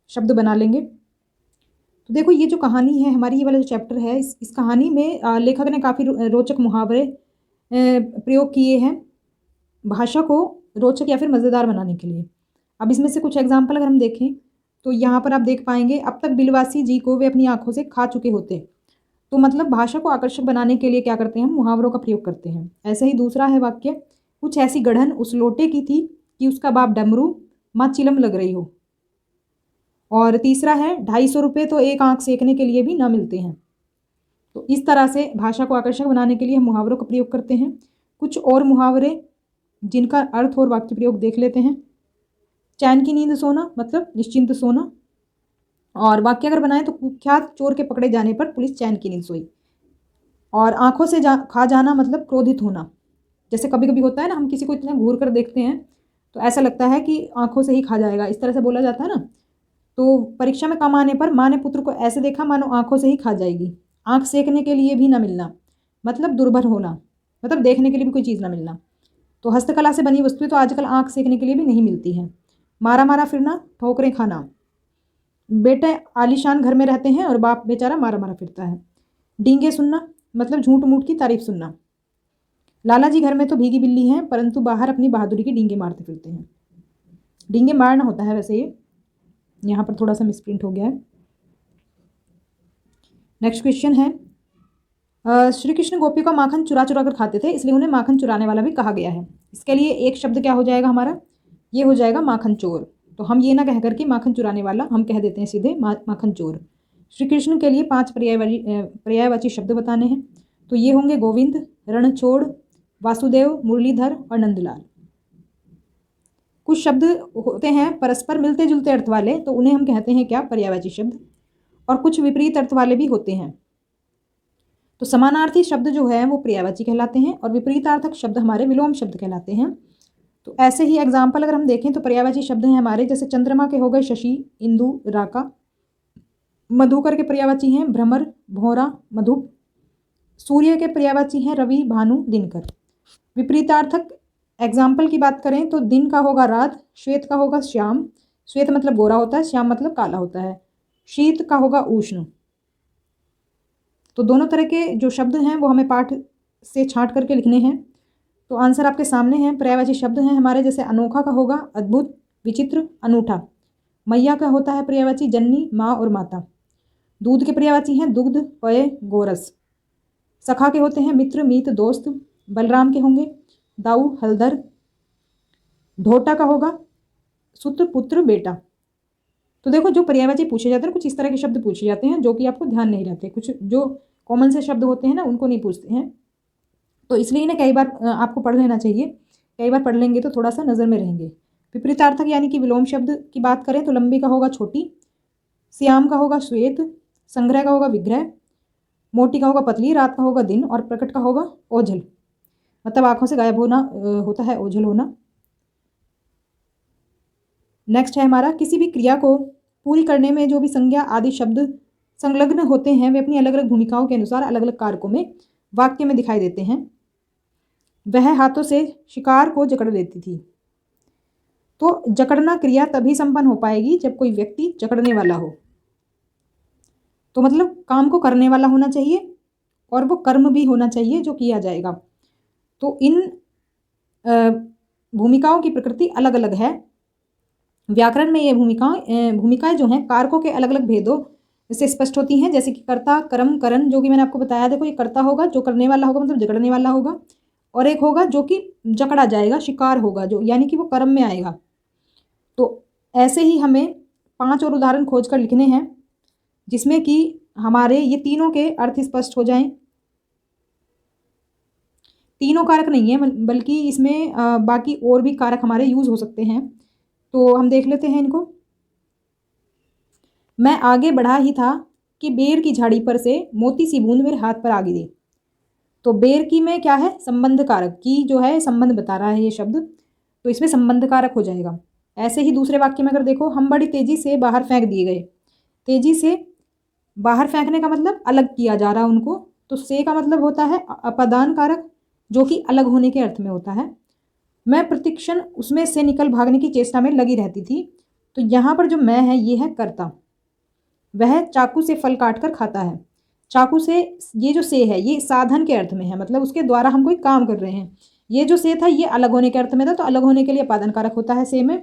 शब्द बना लेंगे। तो देखो ये जो कहानी है हमारी, ये वाला जो चैप्टर है, इस कहानी में लेखक ने काफ़ी रोचक मुहावरे प्रयोग किए हैं भाषा को रोचक या फिर मज़ेदार बनाने के लिए। अब इसमें से कुछ एग्जाम्पल अगर हम देखें तो यहाँ पर आप देख पाएंगे, अब तक बिलवासी जी को वे अपनी आंखों से खा चुके होते। तो मतलब भाषा को आकर्षक बनाने के लिए क्या करते हैं हम, मुहावरों का प्रयोग करते हैं। ऐसे ही दूसरा है वाक्य, कुछ ऐसी गढ़न उस लोटे की थी कि उसका बाप डमरू माँ चिलम लग रही हो। और तीसरा है 250 रुपये तो एक आंख सेकने के लिए भी ना मिलते हैं। तो इस तरह से भाषा को आकर्षक बनाने के लिए हम मुहावरों का प्रयोग करते हैं। कुछ और मुहावरे जिनका अर्थ और वाक्य प्रयोग देख लेते हैं। चैन की नींद सोना मतलब निश्चिंत सोना, और वाक्य अगर बनाए तो कुख्यात चोर के पकड़े जाने पर पुलिस चैन की नींद सोई। और आंखों से खा जाना मतलब क्रोधित होना। जैसे कभी कभी होता है ना, हम किसी को इतना घूर कर देखते हैं तो ऐसा लगता है कि आंखों से ही खा जाएगा, इस तरह से बोला जाता है ना। तो परीक्षा में कम आने पर माँ ने पुत्र को ऐसे देखा मानो आंखों से ही खा जाएगी। आंख सेकने के लिए भी ना मिलना मतलब दुर्भर होना, मतलब देखने के लिए भी कोई चीज़ ना मिलना। तो हस्तकला से बनी वस्तुएं तो आजकल आंख सेकने के लिए भी नहीं मिलती हैं। मारा मारा फिरना, ठोकरें खाना। बेटे आलीशान घर में रहते हैं और बाप बेचारा मारा मारा फिरता है। डींगे सुनना मतलब झूठ मूठ की तारीफ सुनना। लाला जी घर में तो भीगी बिल्ली हैं परंतु बाहर अपनी बहादुरी की डींगे मारते फिरते हैं। डींगे मारना होता है वैसे, ये यहाँ पर थोड़ा सा मिसप्रिंट हो गया है। नेक्स्ट क्वेश्चन है, श्री कृष्ण गोपी का माखन चुरा चुरा कर खाते थे इसलिए उन्हें माखन चुराने वाला भी कहा गया है। इसके लिए एक शब्द क्या हो जाएगा हमारा, ये हो जाएगा माखन चोर। तो हम ये ना कह करके माखन चुराने वाला, हम कह देते हैं सीधे माखन चोर। श्री कृष्ण के लिए 5 पर्यायवाची शब्द बताने हैं। तो ये होंगे गोविंद, रणछोड़, वासुदेव, मुरलीधर और नंदलाल। कुछ शब्द होते हैं परस्पर मिलते जुलते अर्थ वाले, तो उन्हें हम कहते हैं क्या, पर्यायवाची शब्द। और कुछ विपरीत अर्थ वाले भी होते हैं। तो समानार्थी शब्द जो है वो पर्यायवाची कहलाते हैं और विपरीतार्थक शब्द हमारे विलोम शब्द कहलाते हैं। तो ऐसे ही एग्जाम्पल अगर हम देखें तो पर्यायवाची शब्द हैं हमारे, जैसे चंद्रमा के हो गए शशि, इंदु, राका। मधुकर के पर्यायवाची हैं भ्रमर, भौरा, मधुप। सूर्य के पर्यायवाची हैं रवि, भानु, दिनकर। विपरीतार्थक एग्जाम्पल की बात करें तो दिन का होगा रात, श्वेत का होगा श्याम, श्वेत मतलब गोरा होता है, श्याम मतलब काला होता है। शीत का होगा उष्ण। तो दोनों तरह के जो शब्द हैं वो हमें पाठ से छांट करके लिखने हैं। तो आंसर आपके सामने हैं। पर्यायवाची शब्द हैं हमारे, जैसे अनोखा का होगा अद्भुत, विचित्र, अनूठा। मैया का होता है पर्यायवाची जननी, माँ और माता। दूध के पर्यायवाची हैं दुग्ध, पय, गोरस। सखा के होते हैं मित्र, मीत, दोस्त। बलराम के होंगे दाऊ हलधर। ढोटा का होगा सुत पुत्र बेटा। तो देखो जो पर्यायवाची पूछे जाते हैं कुछ इस तरह के शब्द पूछे जाते हैं जो कि आपको ध्यान नहीं रहते, कुछ जो कॉमन से शब्द होते हैं ना उनको नहीं पूछते हैं, तो इसलिए इन्हें कई बार आपको पढ़ लेना चाहिए। कई बार पढ़ लेंगे तो थोड़ा सा नज़र में रहेंगे। विपरीतार्थक यानी कि विलोम शब्द की बात करें तो लंबी का होगा छोटी, श्याम का होगा श्वेत, संग्रह का होगा विग्रह, मोटी का होगा पतली, रात का होगा दिन और प्रकट का होगा ओझल। मतलब आंखों से गायब होना होता है ओझल होना। नेक्स्ट है हमारा, किसी भी क्रिया को पूरी करने में जो भी संज्ञा आदि शब्द संलग्न होते हैं वे अपनी अलग अलग भूमिकाओं के अनुसार अलग अलग कारकों में वाक्य में दिखाई देते हैं। वह हाथों से शिकार को जकड़ लेती थी। तो जकड़ना क्रिया तभी संपन्न हो पाएगी जब कोई व्यक्ति जकड़ने वाला हो। तो मतलब काम को करने वाला होना चाहिए और वो कर्म भी होना चाहिए जो किया जाएगा। तो इन भूमिकाओं की प्रकृति अलग अलग है। व्याकरण में ये भूमिकाएं जो हैं कारकों के अलग अलग भेदों से स्पष्ट होती हैं, जैसे कि कर्ता, कर्म, करण, जो कि मैंने आपको बताया। देखो ये कर्ता होगा जो करने वाला होगा मतलब जकड़ने वाला होगा, और एक होगा जो कि जकड़ा जाएगा, शिकार होगा जो, यानी कि वो कर्म में आएगा। तो ऐसे ही हमें 5 और उदाहरण खोज कर लिखने हैं जिसमें कि हमारे ये तीनों के अर्थ स्पष्ट हो जाएं। तीनों कारक नहीं है बल्कि इसमें बाकी और भी कारक हमारे यूज हो सकते हैं, तो हम देख लेते हैं इनको। मैं आगे बढ़ा ही था कि बेर की झाड़ी पर से मोती सी बूंद मेरे हाथ पर आ गिरी। तो बेर की में क्या है, संबंध कारक की जो है संबंध बता रहा है ये शब्द, तो इसमें संबंध कारक हो जाएगा। ऐसे ही दूसरे वाक्य में अगर देखो, हम बड़ी तेजी से बाहर फेंक दिए गए। तेजी से बाहर फेंकने का मतलब अलग किया जा रहा उनको, तो से का मतलब होता है अपादान कारक जो कि अलग होने के अर्थ में होता है। मैं प्रतिक्षण उसमें से निकल भागने की चेष्टा में लगी रहती थी। तो यहाँ पर जो मैं है ये है कर्ता। वह चाकू से फल काट कर खाता है। चाकू से, ये जो से है ये साधन के अर्थ में है, मतलब उसके द्वारा हम कोई काम कर रहे हैं। ये जो से था ये अलग होने के अर्थ में था, तो अलग होने के लिए अपादान कारक होता है से में,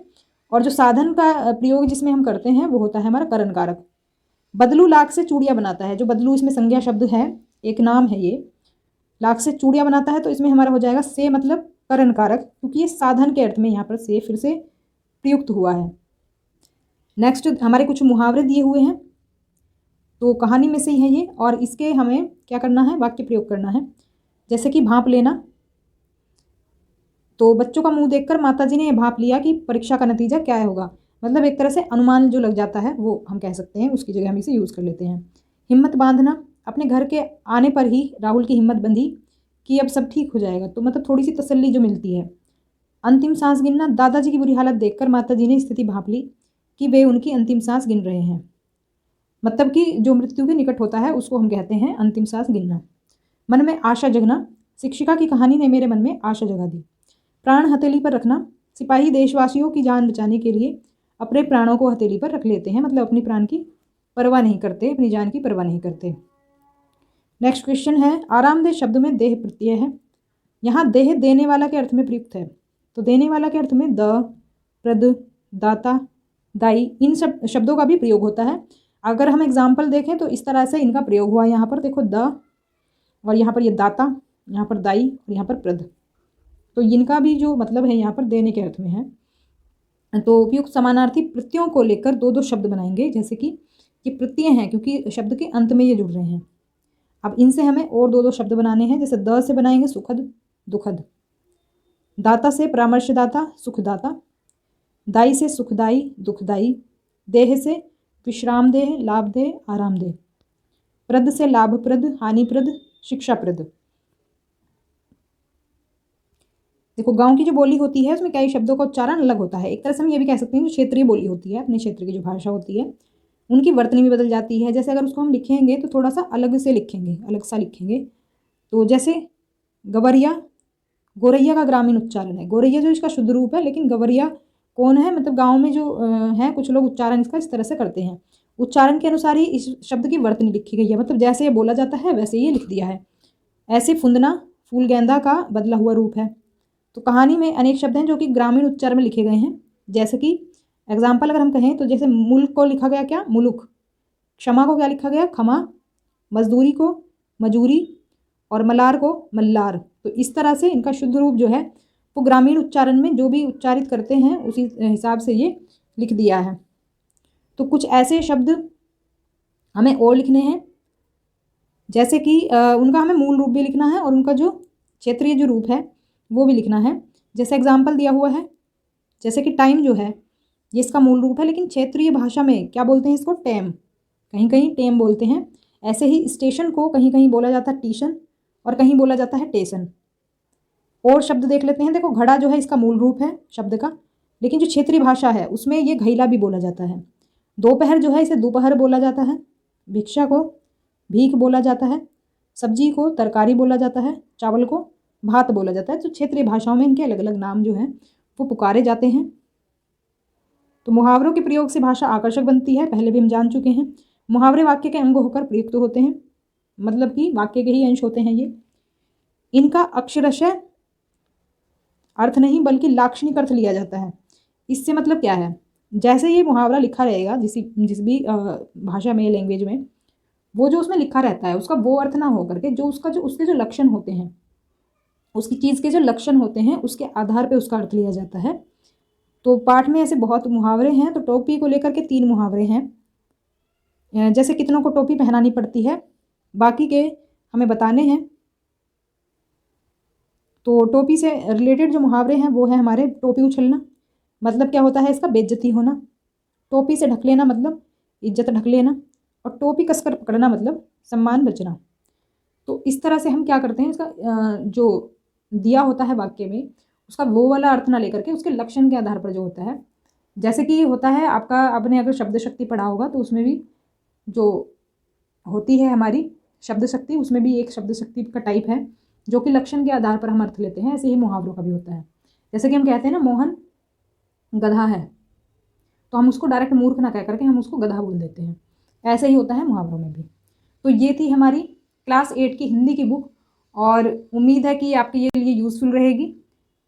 और जो साधन का प्रयोग जिसमें हम करते हैं वो होता है हमारा करण कारक। बदलू लाख से चूड़ियाँ बनाता है। जो बदलू इसमें संज्ञा शब्द है, एक नाम है ये, लाख से चूड़ियाँ बनाता है, तो इसमें हमारा हो जाएगा से मतलब करण कारक, क्योंकि ये साधन के अर्थ में यहाँ पर से फिर से प्रयुक्त हुआ है। नेक्स्ट हमारे कुछ मुहावरे दिए हुए हैं, तो कहानी में से ही है ये, और इसके हमें क्या करना है, वाक्य प्रयोग करना है। जैसे कि भांप लेना, तो बच्चों का मुंह देखकर माताजी ने भांप लिया कि परीक्षा का नतीजा क्या होगा। मतलब एक तरह से अनुमान जो लग जाता है वो हम कह सकते हैं, उसकी जगह हम इसे यूज़ कर लेते हैं। हिम्मत बांधना, अपने घर के आने पर ही राहुल की हिम्मत बंधी कि अब सब ठीक हो जाएगा, तो मतलब थोड़ी सी तसल्ली जो मिलती है। अंतिम सांस गिनना, दादाजी की बुरी हालत देखकर माताजी ने स्थिति भांप ली कि वे उनकी अंतिम सांस गिन रहे हैं। मतलब कि जो मृत्यु के निकट होता है उसको हम कहते हैं अंतिम सांस गिनना। मन में आशा जगना, शिक्षिका की कहानी ने मेरे मन में आशा जगा दी। प्राण हथेली पर रखना, सिपाही देशवासियों की जान बचाने के लिए अपने प्राणों को हथेली पर रख लेते हैं, मतलब अपनी प्राण की परवाह नहीं करते, अपनी जान की परवाह नहीं करते। नेक्स्ट क्वेश्चन है, आरामदेह शब्द में देह प्रत्यय है। यहाँ देह देने वाला के अर्थ में प्रयुक्त है, तो देने वाला के अर्थ में द, प्रद, दाता, दाई, इन सब शब्दों का भी प्रयोग होता है। अगर हम एग्जाम्पल देखें तो इस तरह से इनका प्रयोग हुआ। यहाँ पर देखो द, और यहाँ पर ये दाता, यहाँ पर दाई और यहाँ पर प्रद, तो इनका भी जो मतलब है यहाँ पर देने के अर्थ में है। तो उपयुक्त समानार्थी प्रत्ययों को लेकर दो दो शब्द बनाएंगे, जैसे कि ये प्रत्यय हैं क्योंकि शब्द के अंत में ये जुड़ रहे हैं। अब इनसे हमें और दो दो शब्द बनाने हैं, जैसे द से बनाएंगे सुखद, दुखद, दाता से परामर्शदाता, सुखदाता, दाई से सुखदाई, दुखदाई, देह से विश्रामदेह, लाभदेह, आरामदेह, प्रद से लाभप्रद, हानिप्रद, शिक्षाप्रद। देखो गांव की जो बोली होती है उसमें कई शब्दों का उच्चारण अलग होता है। एक तरह से हम ये भी कह सकते हैं जो क्षेत्रीय बोली होती है, अपने क्षेत्र की जो भाषा होती है उनकी वर्तनी भी बदल जाती है। जैसे अगर उसको हम लिखेंगे तो थोड़ा सा अलग से लिखेंगे, अलग सा लिखेंगे। तो जैसे गवरिया, गोरैया का ग्रामीण उच्चारण है। गोरैया जो इसका शुद्ध रूप है, लेकिन गवरिया कौन है, मतलब गाँव में जो है कुछ लोग उच्चारण इसका इस तरह से करते हैं। उच्चारण के अनुसार ही इस शब्द की वर्तनी लिखी गई है, मतलब जैसे ये बोला जाता है वैसे ही लिख दिया है। ऐसे फुंदना फूल गेंदा का बदला हुआ रूप है। तो कहानी में अनेक शब्द हैं जो कि ग्रामीण उच्चारण में लिखे गए हैं। जैसे कि एग्जाम्पल अगर हम कहें तो जैसे मुल्क को लिखा गया क्या, मुलुक, क्षमा को क्या लिखा गया, खमा, मजदूरी को मजूरी, और मलार को मल्लार। तो इस तरह से इनका शुद्ध रूप जो है वो ग्रामीण उच्चारण में जो भी उच्चारित करते हैं उसी हिसाब से ये लिख दिया है। तो कुछ ऐसे शब्द हमें और लिखने हैं, जैसे कि उनका हमें मूल रूप भी लिखना है और उनका जो क्षेत्रीय जो रूप है वो भी लिखना है। जैसे एग्जाम्पल दिया हुआ है, जैसे कि टाइम जो है ये इसका मूल रूप है, लेकिन क्षेत्रीय भाषा में क्या बोलते हैं इसको, टेम, कहीं कहीं टेम बोलते हैं। ऐसे ही स्टेशन को कहीं कहीं बोला जाता है टीशन और कहीं बोला जाता है टेशन। और शब्द देख लेते हैं। देखो, घड़ा जो है इसका मूल रूप है शब्द का, लेकिन जो क्षेत्रीय भाषा है उसमें ये घैला भी बोला जाता है। दोपहर जो है इसे दोपहर बोला जाता है। भिक्षा को भीख बोला जाता है। सब्जी को तरकारी बोला जाता है। चावल को भात बोला जाता है। तो क्षेत्रीय भाषाओं में इनके अलग अलग नाम जो हैं वो पुकारे जाते हैं। तो मुहावरों के प्रयोग से भाषा आकर्षक बनती है, पहले भी हम जान चुके हैं। मुहावरे वाक्य के अंग होकर प्रयुक्त होते हैं, मतलब कि वाक्य के ही अंश होते हैं ये। इनका अक्षरशः अर्थ नहीं बल्कि लाक्षणिक अर्थ लिया जाता है। इससे मतलब क्या है, जैसे ये मुहावरा लिखा रहेगा जिस भी भाषा में, लैंग्वेज में, वो जो उसमें लिखा रहता है उसका वो अर्थ ना हो करके जो उसके जो लक्षण होते हैं, उसकी चीज़ के जो लक्षण होते हैं उसके आधार पे उसका अर्थ लिया जाता है। तो पाठ में ऐसे बहुत मुहावरे हैं। तो टोपी को लेकर के 3 मुहावरे हैं। जैसे कितनों को टोपी पहनानी पड़ती है, बाकी के हमें बताने हैं। तो टोपी से रिलेटेड जो मुहावरे हैं वो है हमारे, टोपी उछलना मतलब क्या होता है इसका, बेइज्जती होना। टोपी से ढक लेना मतलब इज्जत ढक लेना। और टोपी कसकर पकड़ना मतलब सम्मान बचना। तो इस तरह से हम क्या करते हैं, इसका जो दिया होता है वाक्य में उसका वो वाला अर्थ ना लेकर के उसके लक्षण के आधार पर जो होता है, जैसे कि होता है आपका, आपने अगर शब्द शक्ति पढ़ा होगा तो उसमें भी जो होती है हमारी शब्द शक्ति, उसमें भी एक शब्द शक्ति का टाइप है जो कि लक्षण के आधार पर हम अर्थ लेते हैं। ऐसे ही मुहावरों का भी होता है। जैसे कि हम कहते हैं ना, मोहन गधा है, तो हम उसको डायरेक्ट मूर्ख ना कह करके हम उसको गधा बोल देते हैं। ऐसे ही होता है मुहावरों में भी। तो ये थी हमारी क्लास 8 की हिंदी की बुक, और उम्मीद है कि ये आपके लिए यूज़फुल रहेगी,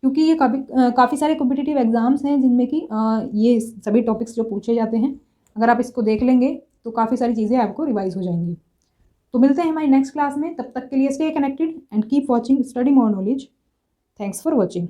क्योंकि ये काफ़ी सारे कॉम्पिटिटिव एग्ज़ाम्स हैं जिनमें कि ये सभी टॉपिक्स जो पूछे जाते हैं, अगर आप इसको देख लेंगे तो काफ़ी सारी चीज़ें आपको रिवाइज हो जाएंगी। तो मिलते हैं हमारी नेक्स्ट क्लास में, तब तक के लिए stay connected and keep watching study more knowledge. Thanks for watching.